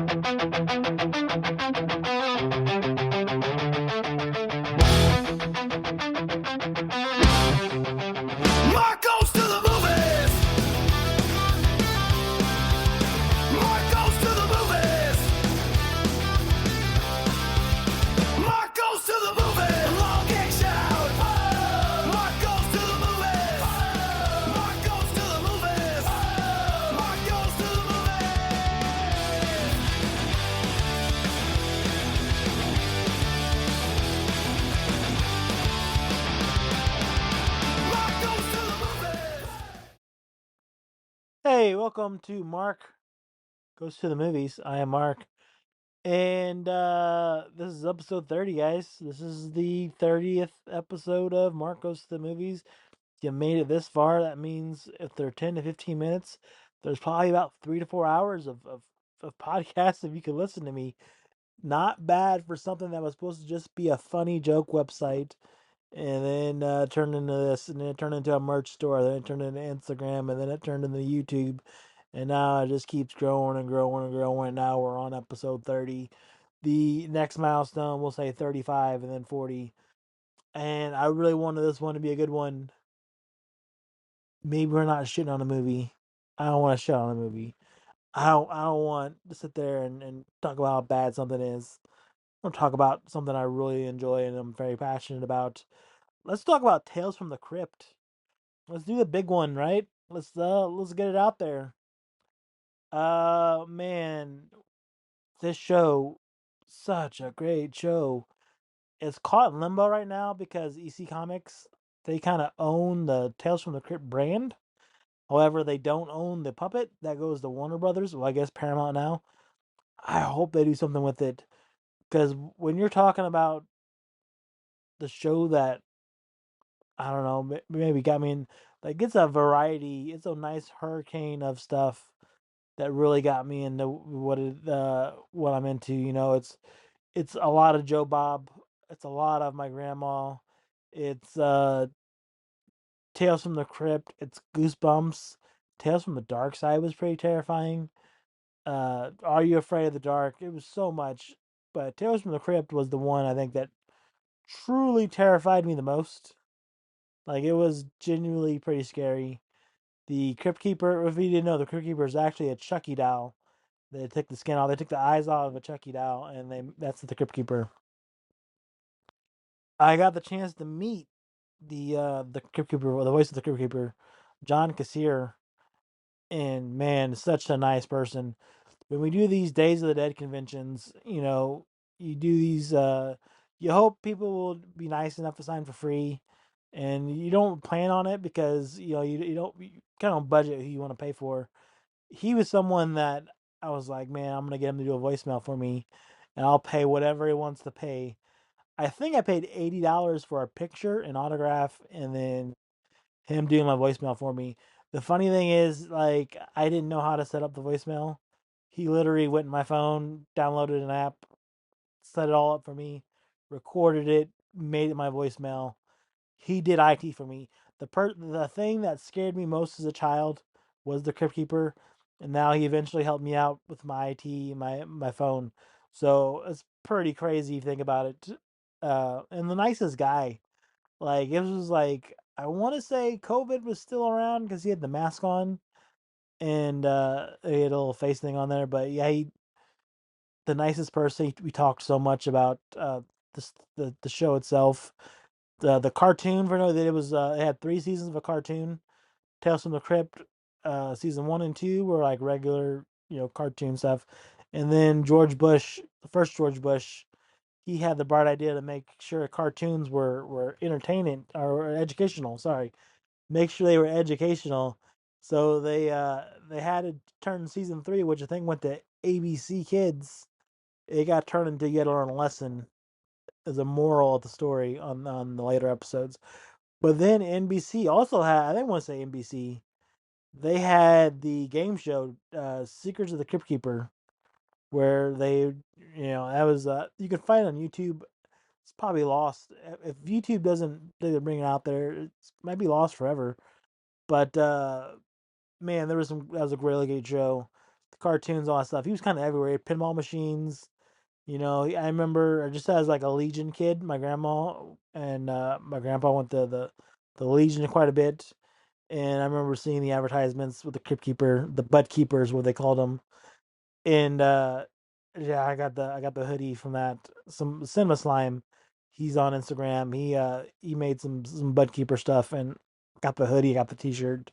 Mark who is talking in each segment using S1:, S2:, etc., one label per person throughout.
S1: Mark goes to the movies. Mark goes to the movies. Mark goes to the movies. Long kick shout. Mark goes to the movies. Mark goes to the movies. Mark goes to the movies. Mark goes to the movies.
S2: Hey, welcome to Mark Goes to the Movies. I am Mark. And this is episode 30, guys. This is the 30th episode of Mark Goes to the Movies. If you made it this far, that means if they're 10 to 15 minutes, there's probably about 3 to 4 hours of podcasts if you could listen to me. Not bad for something that was supposed to just be a funny joke website. And then turned into this, and then it turned into a merch store, then it turned into Instagram, and then it turned into YouTube. And now it just keeps growing and growing and growing. Now we're on episode 30. The next milestone, we'll say 35 and then 40. And I really wanted this one to be a good one. Maybe we're not shitting on a movie. I don't want to shit on a movie. I don't want to sit there and talk about how bad something is. I want to talk about something I really enjoy and I'm very passionate about. Let's talk about Tales from the Crypt. Let's do the big one, right? Let's get it out there. Man, this show, such a great show. It's caught in limbo right now because EC Comics, they kind of own the Tales from the Crypt brand. However, they don't own the puppet that goes to Warner Brothers. Well, I guess Paramount now. I hope they do something with it because when you're talking about the show that I don't know, maybe got me in, like it's a variety. It's a nice hurricane of stuff that really got me into what I'm into. It's a lot of Joe Bob. It's a lot of my grandma. It's Tales from the Crypt. It's Goosebumps. Tales from the Dark Side was pretty terrifying. Are You Afraid of the Dark? It was so much, but Tales from the Crypt was the one I think that truly terrified me the most. Like it was genuinely pretty scary. The Crypt Keeper, if you didn't know, the Crypt Keeper is actually a Chucky doll. They took the skin off. They took the eyes off of a Chucky doll, and that's the Crypt Keeper. I got the chance to meet the Crypt Keeper, or the voice of the Crypt Keeper, John Kassir, and man, such a nice person. When we do these Days of the Dead conventions, you do these. You hope people will be nice enough to sign for free, and you don't plan on it because you don't you kind of budget who you want to pay for. He was someone that I was like, man, I'm gonna get him to do a voicemail for me, and I'll pay whatever he wants to pay. I think I paid $80 for a picture, an autograph, and then him doing my voicemail for me. The funny thing is, like, I didn't know how to set up the voicemail. He literally went in my phone, downloaded an app, set it all up for me, recorded it, made it my voicemail. He did IT for me. The thing that scared me most as a child was the Crypt Keeper, and now he eventually helped me out with my IT, my phone. So it's pretty crazy if you think about it. And the nicest guy. Like it was like I want to say COVID was still around because he had the mask on and he had a little face thing on there. But yeah, the nicest person. We talked so much about the show itself. The cartoon for no that it was it had 3 seasons of a cartoon. Tales from the Crypt, season 1 and 2 were like regular cartoon stuff, and then George Bush, the first George Bush, he had the bright idea to make sure cartoons were entertaining or educational. Sorry, make sure they were educational. So they had to turn season 3, which I think went to ABC Kids. It got turned into yet another lesson as a moral of the story on the later episodes. But then NBC also had, I think I want to say NBC, they had the game show Secrets of the Crypt Keeper, where that was you can find it on YouTube. It's probably lost if YouTube doesn't bring it out there. It might be lost forever. But man, that was a really great show. cartoons, all that stuff. He was kind of everywhere. He had pinball machines. I remember just as like a Legion kid, my grandma and my grandpa went to the Legion quite a bit, and I remember seeing the advertisements with the Crypt Keeper, the Butt Keepers, what they called them, and yeah, I got the hoodie from that. Some Cinema Slime, he's on Instagram. He made some Butt Keeper stuff and got the hoodie, got the T-shirt.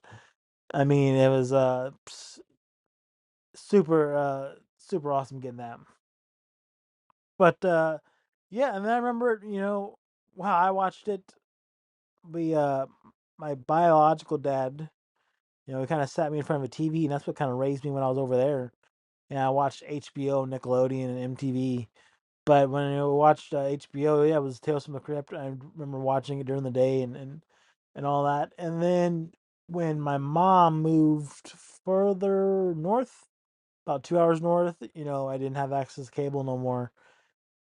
S2: I mean, it was super awesome getting that. But yeah, and then I remember, wow, I watched it. We My biological dad, he kind of sat me in front of a TV, and that's what kind of raised me when I was over there. And I watched HBO, Nickelodeon, and MTV. But when I watched HBO, yeah, it was Tales from the Crypt. I remember watching it during the day and all that. And then when my mom moved further north, about 2 hours north, I didn't have access to cable no more.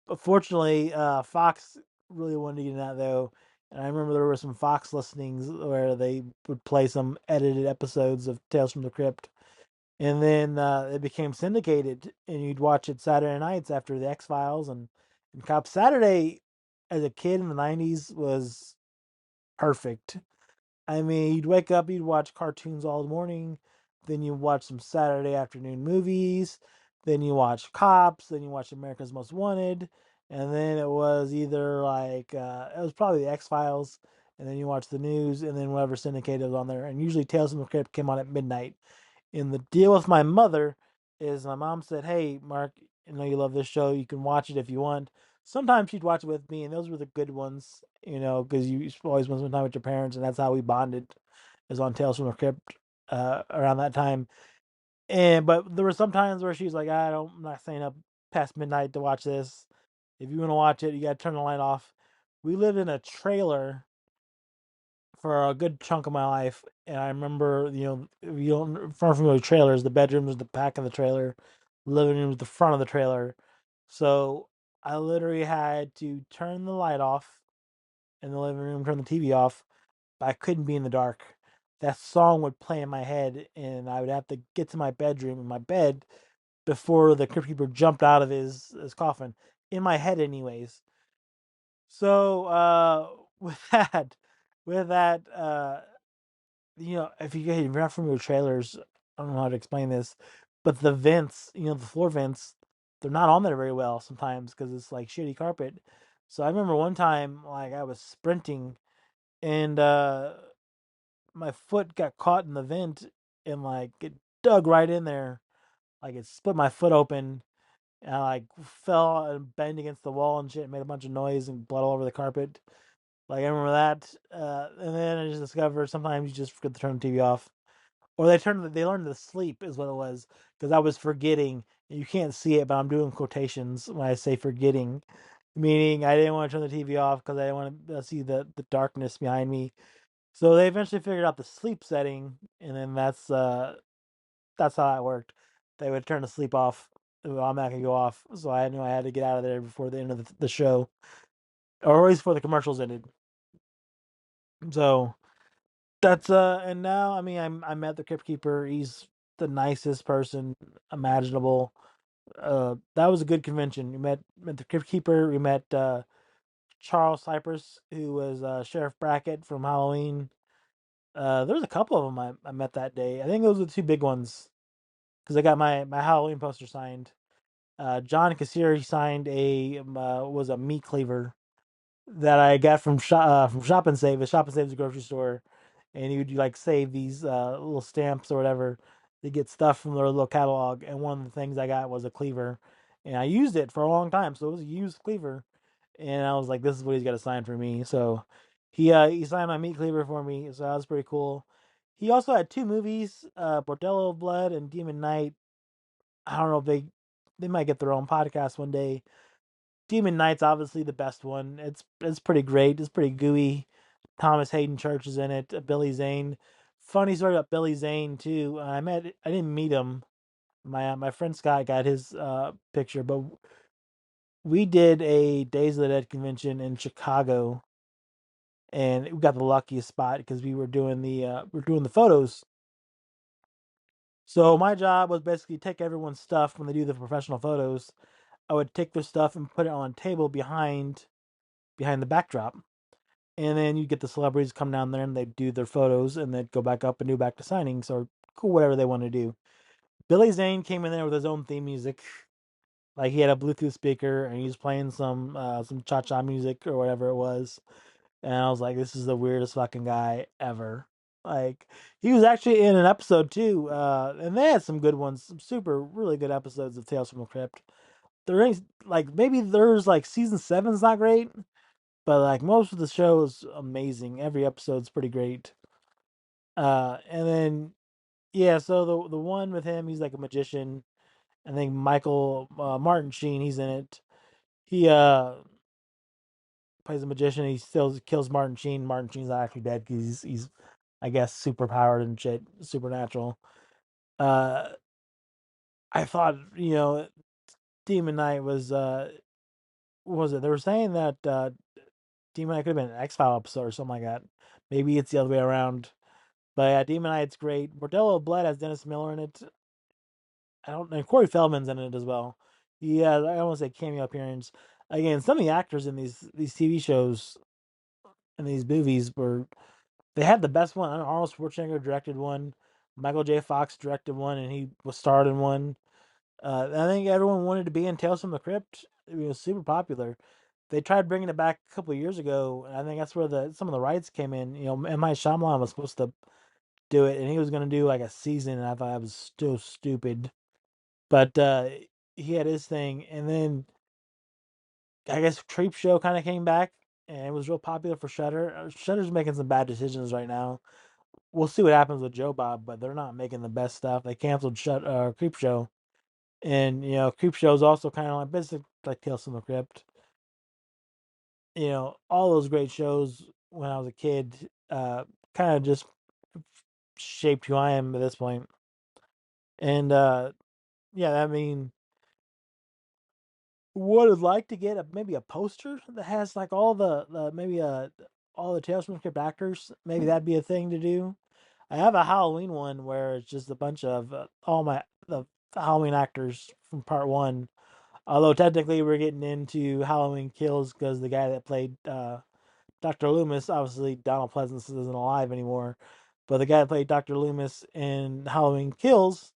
S2: But fortunately, Fox really wanted to get in that though. And I remember there were some Fox listings where they would play some edited episodes of Tales from the Crypt. And then it became syndicated, and you'd watch it Saturday nights after the X Files and Cop. Saturday, as a kid in the '90s, was perfect. I mean, you'd wake up, you'd watch cartoons all morning, then you watch some Saturday afternoon movies, then you watch Cops, then you watch America's Most Wanted, and then it was either like it was probably the X Files, and then you watch the news, and then whatever syndicated was on there. And usually Tales from the Crypt came on at midnight. And the deal with my mother is my mom said, "Hey, Mark, I know you love this show. You can watch it if you want." Sometimes she'd watch it with me, and those were the good ones, because you always want to spend time with your parents, and that's how we bonded, is on Tales from the Crypt around that time. And but there were some times where she's like, I'm not staying up past midnight to watch this. If you want to watch it, you got to turn the light off. We lived in a trailer for a good chunk of my life, and I remember, if you don't far from the trailers, the bedroom was the back of the trailer, living room was the front of the trailer. So I literally had to turn the light off in the living room, turn the TV off, but I couldn't be in the dark. That song would play in my head, and I would have to get to my bedroom in my bed before the Crypt Keeper jumped out of his coffin. In my head, anyways. So with that, if you're not from your trailers, I don't know how to explain this, but the vents, the floor vents, they're not on there very well sometimes because it's like shitty carpet. So I remember one time, like I was sprinting, and my foot got caught in the vent, and like it dug right in there, like it split my foot open, and I like fell and banged against the wall and shit, and made a bunch of noise and blood all over the carpet. Like I remember that, and then I just discovered sometimes you just forget to turn the TV off, or they learned to sleep is what it was, because I was forgetting. You can't see it, but I'm doing quotations when I say forgetting, meaning I didn't want to turn the TV off because I didn't want to see the darkness behind me. So they eventually figured out the sleep setting, and then that's how it worked. They would turn the sleep off, it would automatically go off. So I knew I had to get out of there before the end of the show, or at least before the commercials ended. So that's and now, I mean, I met the Crypt Keeper. He's the nicest person imaginable. That was a good convention. We met the Crypt Keeper. We met Charles Cypress, who was Sheriff Brackett from Halloween. There's a couple of them I met that day. I think those were the two big ones, because I got my Halloween poster signed. John Kassir, he signed was a meat cleaver that I got from Shop and Save. Shop and Save is a grocery store, and he would like save these little stamps or whatever to get stuff from their little catalog. And one of the things I got was a cleaver, and I used it for a long time. So it was a used cleaver, and I was like, "This is what he's got to sign for me." So he signed my meat cleaver for me. So that was pretty cool. He also had two movies, Bordello of Blood and Demon Knight. I don't know if they might get their own podcast one day. Demon Knight's obviously the best one. It's pretty great. It's pretty gooey. Thomas Hayden Church is in it. Billy Zane. Funny story about Billy Zane too. I didn't meet him. My friend Scott got his picture, but we did a Days of the Dead convention in Chicago, and we got the luckiest spot because we were doing the photos. So my job was basically take everyone's stuff when they do the professional photos. I would take their stuff and put it on a table behind the backdrop. And then you get the celebrities come down there and they do their photos and then go back up and do back to signings or cool whatever they want to do. Billy Zane came in there with his own theme music. Like he had a Bluetooth speaker and he was playing some cha cha music or whatever it was. And I was like, this is the weirdest fucking guy ever. Like he was actually in an episode too, and they had some good ones, some super really good episodes of Tales from the Crypt. There ain't like maybe there's like season seven's not great, but like most of the show is amazing. Every episode's pretty great. And then yeah, so the one with him, he's like a magician. I think Michael Martin Sheen, he's in it. He plays a magician. He still kills Martin Sheen. Martin Sheen's not actually dead because he's I guess super powered and shit, supernatural. Uh, I thought Demon Knight was what was it? They were saying that Demon Knight could have been an X File episode or something like that. Maybe it's the other way around. But yeah, Demon Knight's great. Bordello of Blood has Dennis Miller in it. I don't know. Corey Feldman's in it as well. Yeah, I almost say cameo appearance. Again, some of the actors in these TV shows and these movies were they had the best one. I know Arnold Schwarzenegger directed one. Michael J. Fox directed one, and he was starred in one. I think everyone wanted to be in Tales from the Crypt. It was super popular. They tried bringing it back a couple of years ago, and I think that's where some of the rights came in. M. Night Shyamalan was supposed to do it, and he was going to do like a season, and I thought it was still stupid. But he had his thing, and then I guess Creep Show kind of came back, and it was real popular for Shudder. Shudder's making some bad decisions right now. We'll see what happens with Joe Bob, but they're not making the best stuff. They canceled Creep Show, and Creep Show is also kind of like basically like Tales from the Crypt. All those great shows when I was a kid, kind of just shaped who I am at this point. And yeah, I mean, would like to get maybe a poster that has like all the maybe all the Tales from the Crypt actors. Maybe that'd be a thing to do. I have a Halloween one where it's just a bunch of all the Halloween actors from part one. Although technically we're getting into Halloween Kills because the guy that played Dr. Loomis, obviously Donald Pleasance isn't alive anymore, but the guy that played Dr. Loomis in Halloween Kills,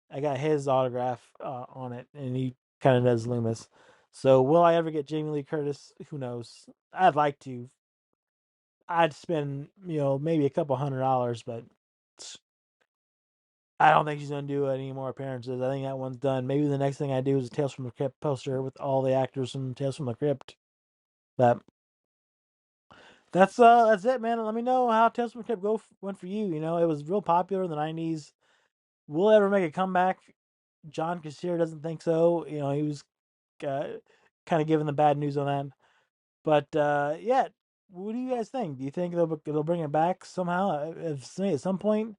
S2: I got his autograph on it, and he kind of does Loomis. So will I ever get Jamie Lee Curtis? Who knows? I'd like to. I'd spend maybe a couple $100, but I don't think she's gonna do any more appearances. I think that one's done. Maybe the next thing I do is a Tales from the Crypt poster with all the actors from Tales from the Crypt. But that's it, man. Let me know how Tales from the Crypt went for you. It was real popular in the '90s. Will it ever make a comeback? John Kassir doesn't think so. He was uh, kind of giving the bad news on that. But yeah, what do you guys think? Do you think they'll bring it back somehow? At some point,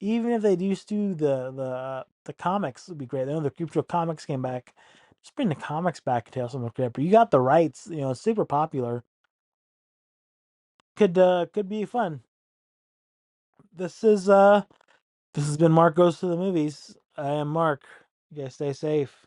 S2: even if they just do the comics, would be great. I know the Crypt Show comics came back. Just bring the comics back to Tales from the Crypt. You got the rights. It's super popular. Could be fun. This is this has been Mark Goes to the Movies. I am Mark. You guys stay safe.